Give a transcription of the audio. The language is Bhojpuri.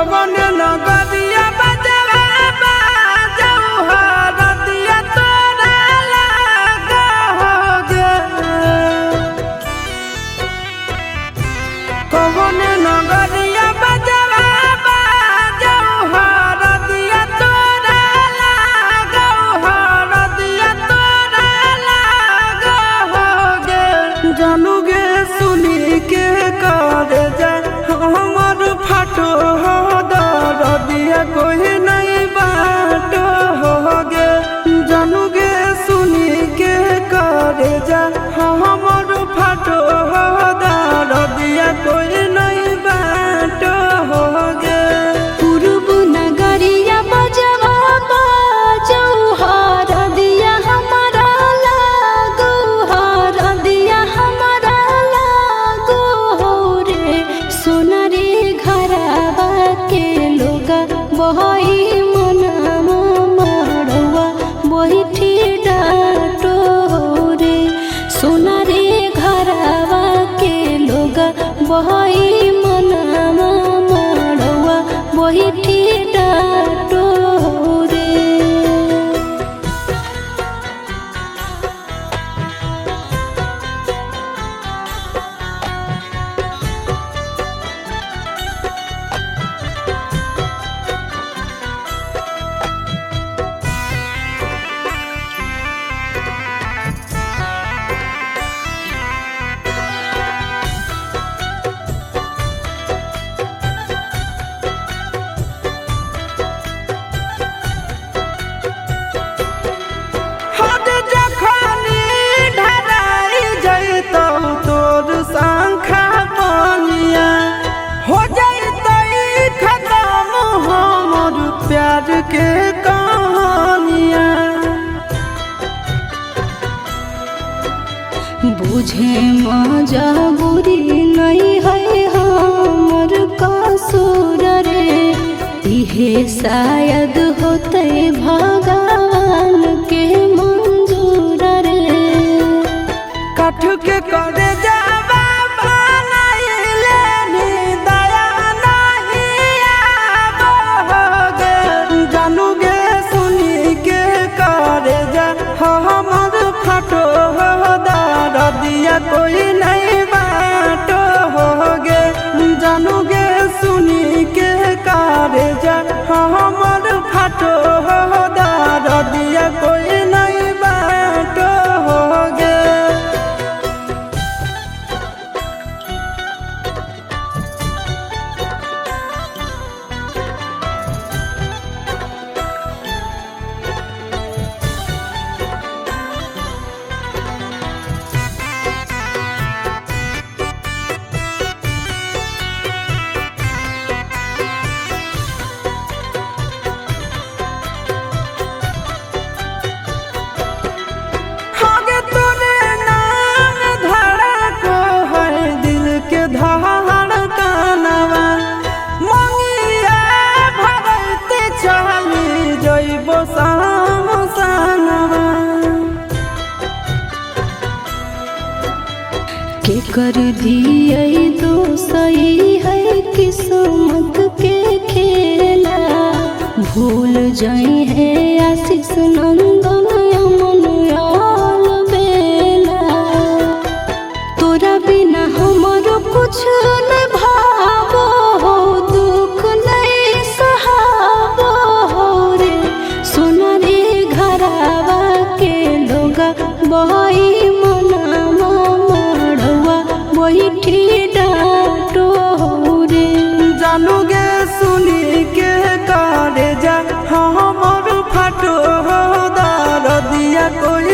कवन नगरिया बजवा बाजऊ हरदिया तोरा लागोगे। कवन नगरिया बजवा बाजऊ हरदिया तोरा लागोगे, हरदिया तोरा लागोगे। जानूगे सुनी के कर जा हमर फाटो हो दरदिया कोई नहीं बाटो होगे। जानूगे सुनी के करे जा हमर फाटो हो दरदिया कोई नहीं बाटो होगे। पूर्व नगरिया बजवा बाजऊ हरदिया हमारा लागो, हरदिया हमारा लागो हो रे। सोना रे घरवा के लोगा बहई मनवा मड़वा बैठी डाटो हो रे। सोना रे घरवा के लोगा बहई मनवा मड़वा बैठी डाटो हो रे। हद जखनी ढराई जैतौ तोर शंखा बनिया, हो जैतै खत्म हमर प्यार के कहानिया। बुझे मजबूरी नहीं है हमर कसूर रे। इहे शायद होते भगवान के मंजूर रे। काठ के करे जावा बनाइले नी दया नहीं आवोगे। जानूगे सुनी के करे जा हमर फाटो हो दरदिया कोई नहीं बाटो होगे। जानूगे सुनी के करे जा हमर फाटो हो दरदिया कोई नहीं बाटो होगे। आगे तोरे नाम धड़को है दिल के धड़कनवा, मंगिया भरते चली जइबो सामसनवा। के कर दिए दोसई है किस्मत के खेला। भूल जाई है आशीष नंदन अमन आल बेला। तोरा बिना हमरो कुछ न भावो हो, दुख नहीं सहाबो हो रे। सोना रे घरवा के लोगा बहई मनवा मड़वा बैठी डाटो हो रे। जानूगे सुनी के करे जा हमर फाटो हो दरदिया कोई